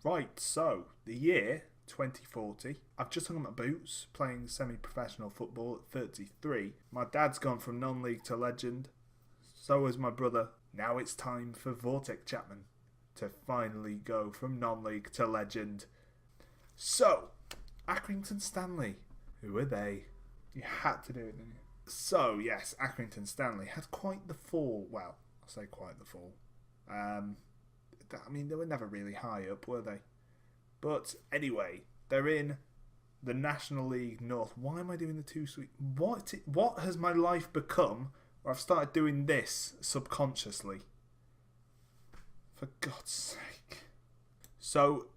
Right, so the year 2040. I've just hung up my boots playing semi-professional football at 33. My dad's gone from non-league to legend. So has my brother. Now it's time for Vortec Chapman to finally go from non-league to legend. So, Accrington Stanley. Who are they? You had to do it, didn't you? So, yes, Accrington Stanley had quite the fall. Well, I'll say quite the fall. I mean, they were never really high up, were they? But anyway, they're in the National League North. Why am I doing the two sweet? What has my life become where I've started doing this subconsciously? For God's sake. So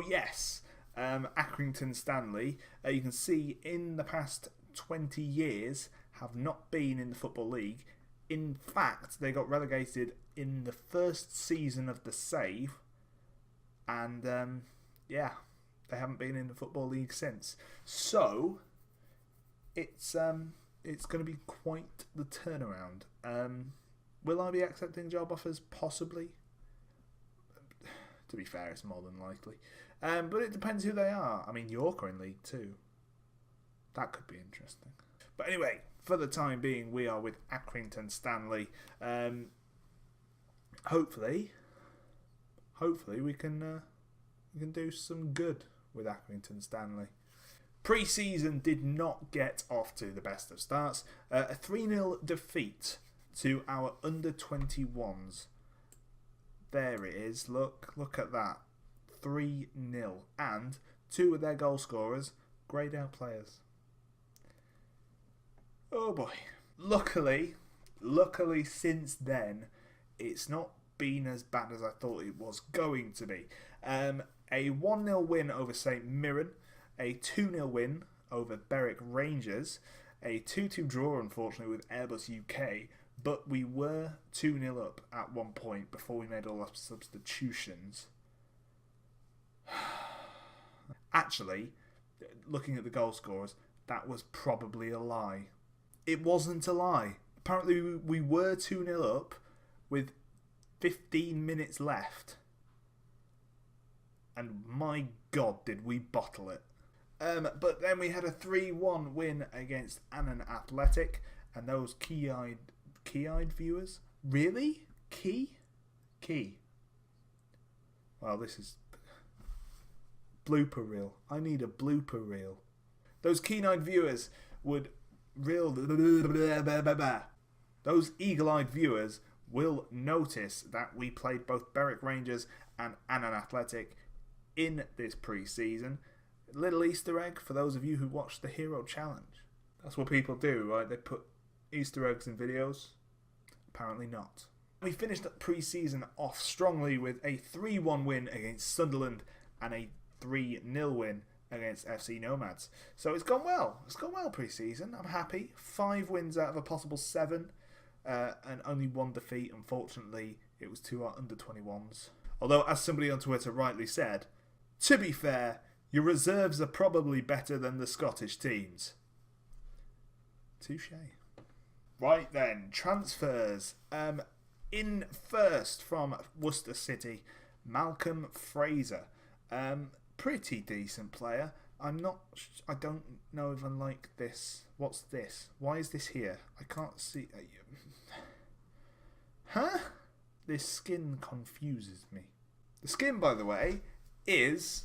yes, Accrington Stanley, you can see in the past 20 years have not been in the Football League. In fact, they got relegated in the first season of the Save, and they haven't been in the Football League since. So it's going to be quite the turnaround. Will I be accepting job offers? Possibly. To be fair, it's more than likely. But it depends who they are. I mean, York are in League 2. That could be interesting. But anyway, for the time being, we are with Accrington Stanley. Hopefully we can do some good with Accrington Stanley. Preseason did not get off to the best of starts. A 3-0 defeat to our under-21s. There it is. Look at that. 3-0. And two of their goal scorers, greyed out players. Oh boy. Luckily, since then, it's not been as bad as I thought it was going to be. A 1-0 win over St Mirren, a 2-0 win over Berwick Rangers, a 2-2 draw unfortunately with Airbus UK, but we were 2-0 up at one point before we made all our substitutions. Actually, looking at the goal scorers, that was probably a lie. It wasn't a lie. Apparently we were 2-0 up with 15 minutes left. And my God, did we bottle it. But then we had a 3-1 win against Annan Athletic. And those key-eyed viewers. Really? Key? Well, this is blooper reel. I need a blooper reel. Those keen-eyed viewers would those eagle-eyed viewers will notice that we played both Berwick Rangers and Annan Athletic in this pre-season. Little Easter egg for those of you who watch the Hero Challenge. That's what people do, right? They put Easter eggs in videos. Apparently not. We finished the pre-season off strongly with a 3-1 win against Sunderland and a 3-0 win against FC Nomads. So it's gone well. It's gone well pre-season. I'm happy. 5 wins out of a possible 7 and only 1 defeat. Unfortunately, it was to our under-21s. Although, as somebody on Twitter rightly said, to be fair, your reserves are probably better than the Scottish teams. Touche. Right then, transfers. In first from Worcester City, Malcolm Fraser. Pretty decent player. I don't know if I like this. What's this? Why is this here? I can't see. Huh? This skin confuses me. The skin, by the way, is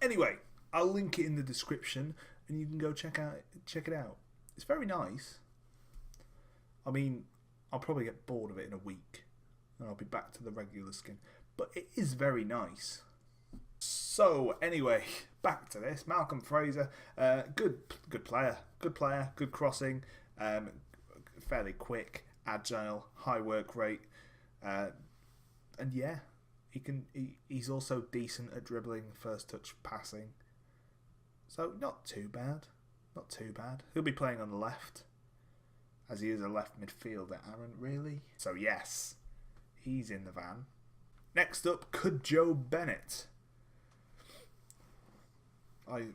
anyway, I'll link it in the description and you can go check it out. It's very nice. I mean, I'll probably get bored of it in a week and I'll be back to the regular skin. But it is very nice. So, anyway, back to this. Malcolm Fraser, good player. Good crossing, fairly quick, agile, high work rate. And yeah, he's also decent at dribbling, first touch passing. So, not too bad. He'll be playing on the left, as he is a left midfielder, Aaron, really? So yes, he's in the van. Next up, could Joe Bennett. I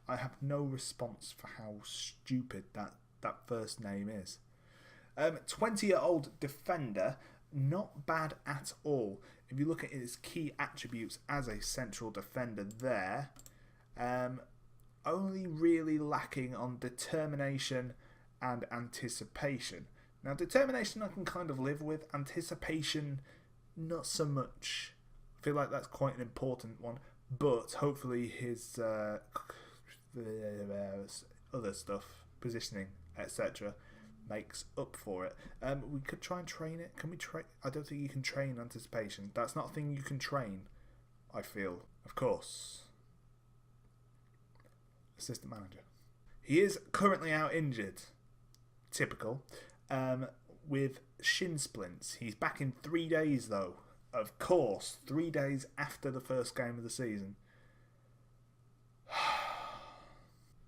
have no response for how stupid that first name is. 20-year-old defender, not bad at all. If you look at his key attributes as a central defender there, only really lacking on determination and anticipation. Now, determination I can kind of live with. Anticipation, not so much. I feel like that's quite an important one. But hopefully his other stuff, positioning, etc., makes up for it. We could try and train it. Can we train? I don't think you can train anticipation. That's not a thing you can train, I feel. Of course. Assistant manager. He is currently out injured. Typical. With shin splints. He's back in 3 days though. Of course, 3 days after the first game of the season.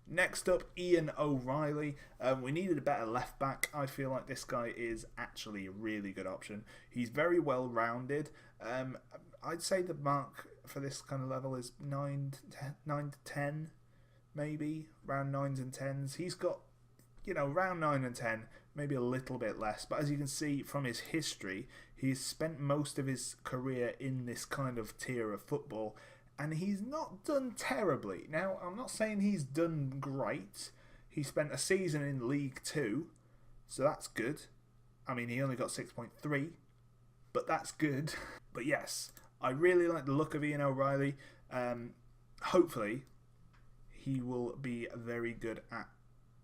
Next up, Ian O'Reilly. We needed a better left back. I feel like this guy is actually a really good option. He's very well rounded. I'd say the mark for this kind of level is 9 to 10, maybe around 9s and 10s. He's got, round 9 and 10, maybe a little bit less. But as you can see from his history, he's spent most of his career in this kind of tier of football. And he's not done terribly. Now, I'm not saying he's done great. He spent a season in League 2, so that's good. I mean, he only got 6.3, but that's good. But yes, I really like the look of Ian O'Reilly. Hopefully, he will be very good at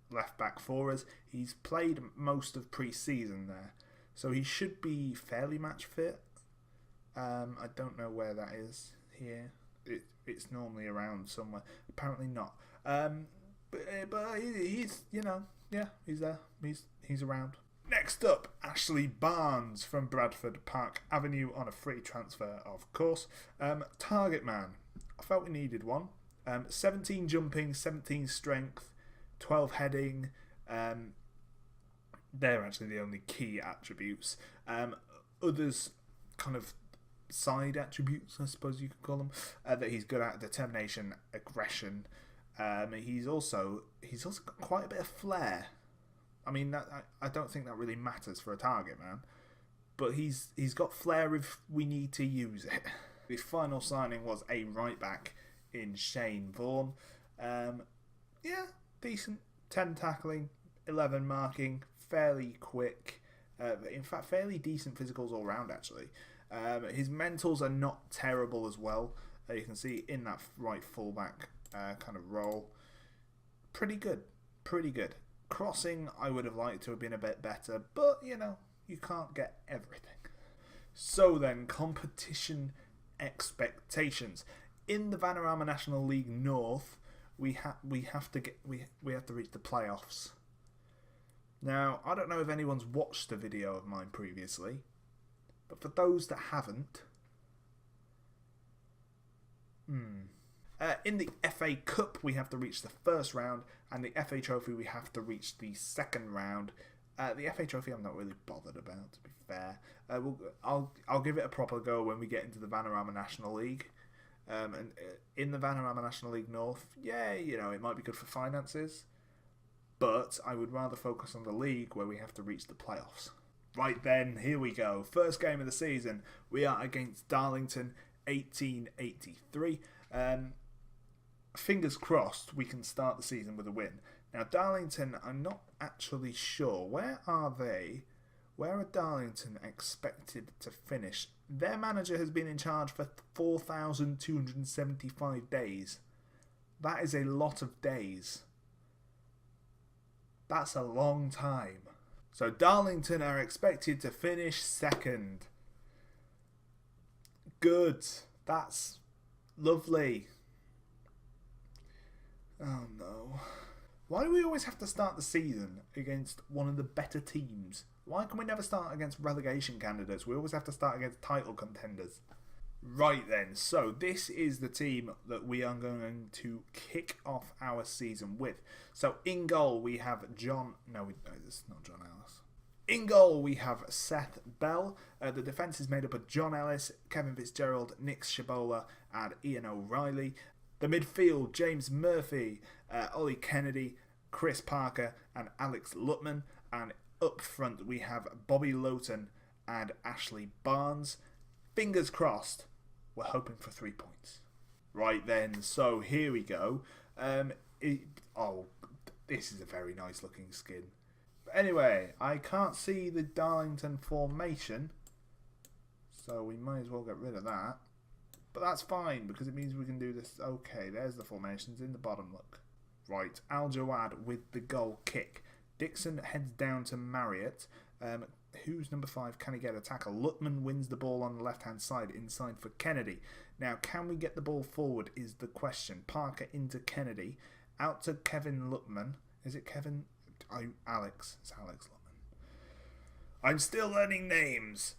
left back for us. He's played most of pre-season there, so he should be fairly match fit. I don't know where that is here. It's normally around somewhere. Apparently not. But he's, he's there. He's around. Next up, Ashley Barnes from Bradford Park Avenue on a free transfer, of course. Target man. I felt we needed one. 17 jumping, 17 strength, 12 heading. They're actually the only key attributes. Others kind of side attributes, I suppose you could call them, that he's good at: determination, aggression. He's also got quite a bit of flair. I mean, I don't think that really matters for a target man, but he's got flair if we need to use it. The final signing was a right back in Shane Vaughan. Decent, 10 tackling, 11 marking, fairly quick. In fact, fairly decent physicals all round actually. His mentals are not terrible as well. You can see in that right fullback kind of role. Pretty good. Crossing, I would have liked to have been a bit better, but you can't get everything. So then, competition expectations. In the Vanarama National League North, we have to reach the playoffs. Now, I don't know if anyone's watched a video of mine previously, but for those that haven't, in the FA Cup we have to reach the first round, and the FA Trophy we have to reach the second round. The FA Trophy I'm not really bothered about, to be fair. I'll give it a proper go when we get into the Vanarama National League. And in the Vanarama National League North, it might be good for finances, but I would rather focus on the league where we have to reach the playoffs. Right then, here we go. First game of the season. We are against Darlington, 1883. Fingers crossed we can start the season with a win. Now, Darlington, I'm not actually sure. Where are they? Where are Darlington expected to finish? Their manager has been in charge for 4,275 days. That is a lot of days. That's a long time. So Darlington are expected to finish second. Good. That's lovely. Oh no. Why do we always have to start the season against one of the better teams? Why can we never start against relegation candidates? We always have to start against title contenders. Right then, so this is the team that we are going to kick off our season with. So in goal we have this is not John Ellis. In goal we have Seth Bell. The defence is made up of John Ellis, Kevin Fitzgerald, Nick Shabola and Ian O'Reilly. The midfield, James Murphy, Ollie Kennedy, Chris Parker and Alex Lutman. And up front we have Bobby Loughton and Ashley Barnes. Fingers crossed, we're hoping for 3 points. Right then, so here we go. This is a very nice looking skin. But anyway, I can't see the Darlington formation, so we might as well get rid of that. But that's fine, because it means we can do this. Okay, there's the formations in the bottom, look. Right, Al-Jawad with the goal kick. Dixon heads down to Marriott. Who's number 5? Can he get a tackle? Lutman wins the ball on the left-hand side, inside for Kennedy. Now, can we get the ball forward is the question. Parker into Kennedy. Out to Kevin Lutman. Is it Kevin? Alex. It's Alex Lutman. I'm still learning names.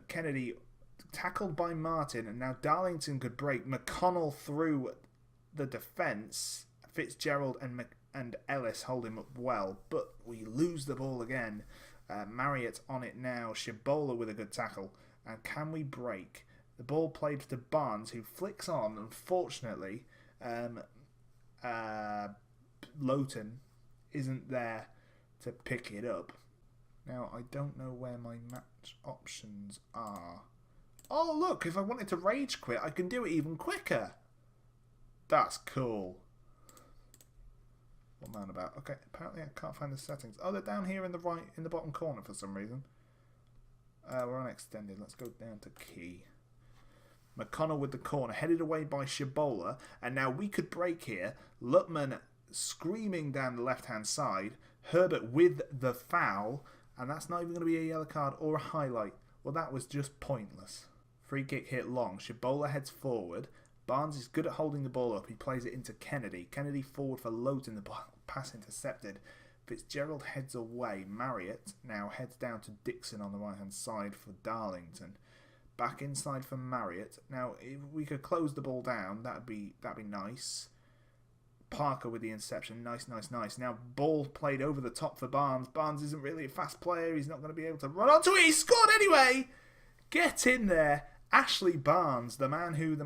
Kennedy tackled by Martin, and now Darlington could break. McConnell through the defence. Fitzgerald and Ellis hold him up well, but we lose the ball again. Marriott on it now. Shibola with a good tackle. And can we break? The ball played to Barnes, who flicks on. Unfortunately, Loughton isn't there to pick it up. Now, I don't know where my match options are. Oh, look, if I wanted to rage quit, I can do it even quicker. That's cool. What man about? Okay, apparently I can't find the settings. Oh, they're down here in the right, in the bottom corner for some reason. We're on extended. Let's go down to key. McConnell with the corner, headed away by Shibola, and now we could break here. Lutman screaming down the left-hand side. Herbert with the foul, and that's not even going to be a yellow card or a highlight. Well, that was just pointless. Free kick hit long. Shibola heads forward. Barnes is good at holding the ball up. He plays it into Kennedy. Kennedy forward for Loughton. The pass intercepted. Fitzgerald heads away. Marriott now heads down to Dixon on the right-hand side for Darlington. Back inside for Marriott. Now, if we could close the ball down, that'd be nice. Parker with the interception. Nice. Now, ball played over the top for Barnes. Barnes isn't really a fast player. He's not going to be able to run onto it. He scored anyway! Get in there. Ashley Barnes, the man who the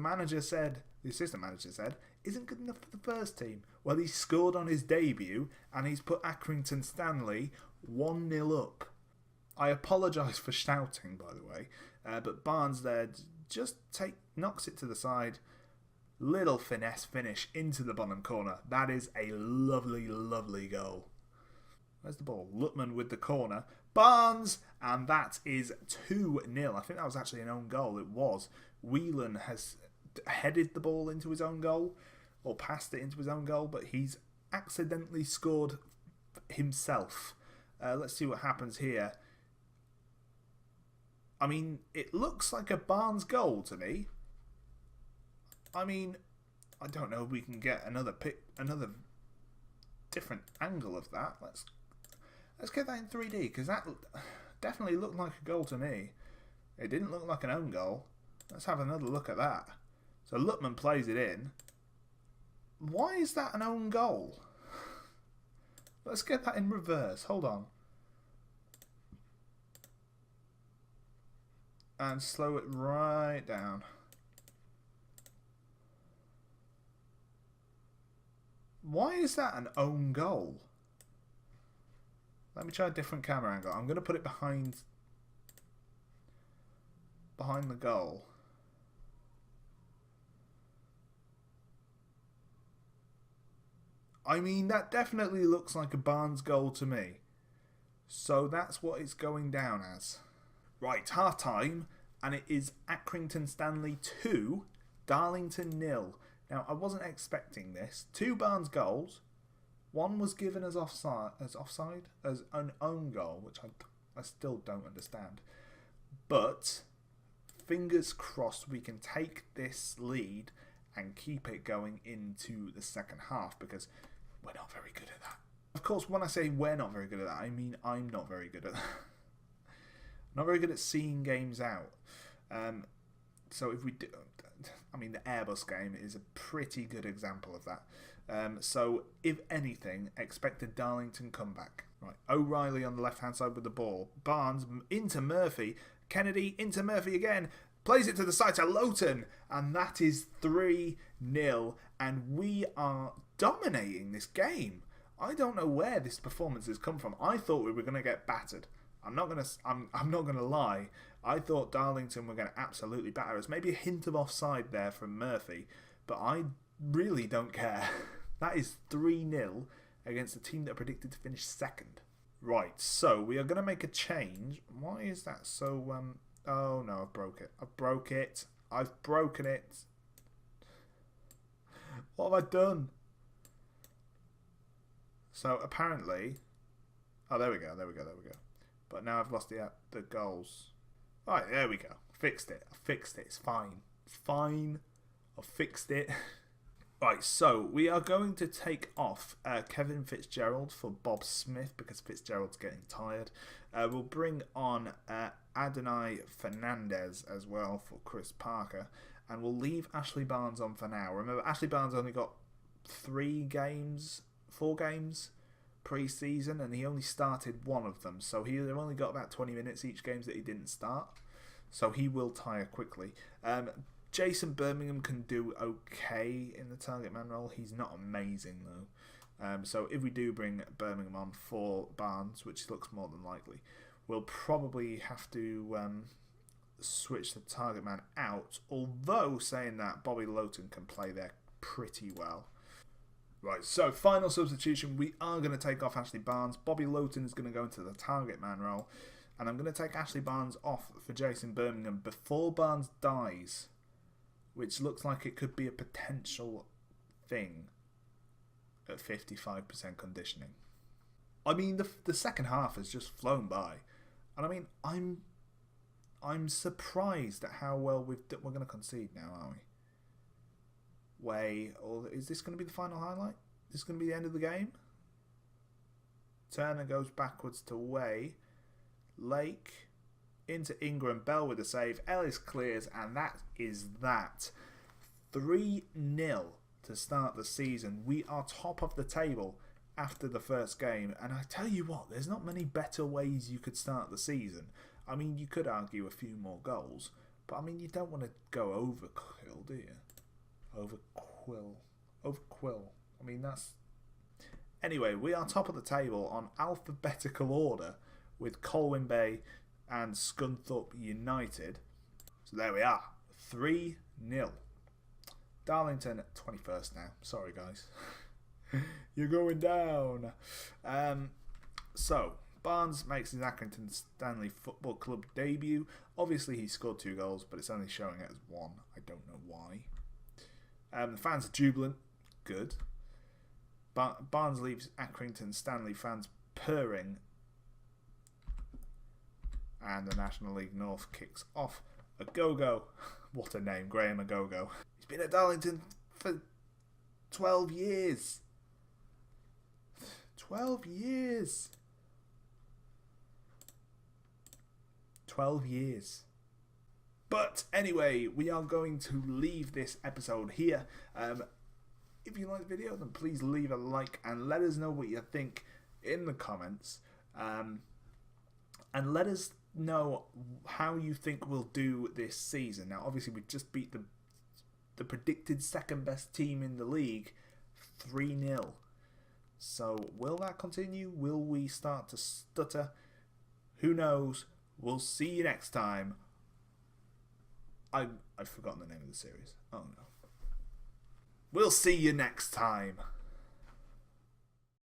assistant manager said, isn't good enough for the first team. Well, he scored on his debut, and he's put Accrington Stanley 1-0 up. I apologise for shouting, by the way, but Barnes there just knocks it to the side. Little finesse finish into the bottom corner. That is a lovely, lovely goal. Where's the ball? Lutman with the corner. Barnes! And that is 2-0. I think that was actually an own goal. It was. Whelan has headed the ball into his own goal, or passed it into his own goal, but he's accidentally scored himself. Let's see what happens here. I mean, it looks like a Barnes goal to me. I mean, I don't know if we can get another different angle of that. Let's get that in 3D, because that definitely looked like a goal to me. It didn't look like an own goal. Let's have another look at that. So Lutman plays it in. Why is that an own goal? Let's get that in reverse. Hold on. And slow it right down. Why is that an own goal? Let me try a different camera angle. I'm going to put it behind the goal. I mean, that definitely looks like a Barnes goal to me. So that's what it's going down as. Right, half time, and it is Accrington Stanley 2, Darlington 0. Now, I wasn't expecting this. 2 Barnes goals. One was given as offside, as an own goal, which I still don't understand. But fingers crossed we can take this lead and keep it going into the second half, because we're not very good at that. Of course, when I say we're not very good at that, I mean I'm not very good at that. Not very good at seeing games out. So if we do, I mean, the Airbus game is a pretty good example of that. So if anything, expect a Darlington comeback. Right, O'Reilly on the left-hand side with the ball. Barnes into Murphy. Kennedy into Murphy again. Plays it to the side to Loughton. And that is 3-0. And we are dominating this game. I don't know where this performance has come from. I thought we were going to get battered. I'm not gonna lie. I thought Darlington were going to absolutely batter us. Maybe a hint of offside there from Murphy, but I really don't care. That is 3-0 against a team that are predicted to finish second. Right, so we are going to make a change. Why is that so... Oh no, I've broke it. I've broken it. What have I done? So apparently... Oh, there we go. But now I've lost the goals. Right, there we go. Fixed it. It's fine. I've fixed it. Right, so we are going to take off Kevin Fitzgerald for Bob Smith because Fitzgerald's getting tired. We'll bring on Adonai Fernandez as well for Chris Parker. And we'll leave Ashley Barnes on for now. Remember, Ashley Barnes only got 4 games pre-season, and he only started one of them. So he only got about 20 minutes each game that he didn't start. So he will tire quickly. Jason Birmingham can do okay in the target man role. He's not amazing though. So if we do bring Birmingham on for Barnes, which looks more than likely, we'll probably have to switch the target man out. Although saying that, Bobby Lowton can play there pretty well. Right, so final substitution. We are going to take off Ashley Barnes. Bobby Lowton is going to go into the target man role. And I'm going to take Ashley Barnes off for Jason Birmingham before Barnes dies, which looks like it could be a potential thing at 55% conditioning. I mean, the second half has just flown by. And I mean, I'm surprised at how well we're going to concede now, aren't we? Or is this going to be the final highlight? Is this going to be the end of the game? Turner goes backwards to Way. Lake into Ingram. Bell with a save. Ellis clears, and that is that. 3-0 to start the season. We are top of the table after the first game, and I tell you what, there's not many better ways you could start the season. I mean, you could argue a few more goals, but I mean, you don't want to go overkill, do you? Overquill. I mean, that's... Anyway, we are top of the table on alphabetical order with Colwyn Bay and Scunthorpe United. So there we are. 3-0. Darlington 21st now. Sorry, guys. You're going down. So, Barnes makes his Accrington Stanley Football Club debut. Obviously, he scored 2 goals, but it's only showing it as 1. I don't know why. The fans are jubilant. Good. Barnes leaves Accrington Stanley fans purring. And the National League North kicks off. Agogo. What a name. Graham Agogo. He's been at Darlington for 12 years. 12 years. 12 years. But anyway, we are going to leave this episode here. If you like the video, then please leave a like and let us know what you think in the comments. And let us know how you think we'll do this season. Now, obviously, we just beat the predicted second best team in the league 3-0. So, will that continue? Will we start to stutter? Who knows? We'll see you next time. I've forgotten the name of the series. Oh no. We'll see you next time.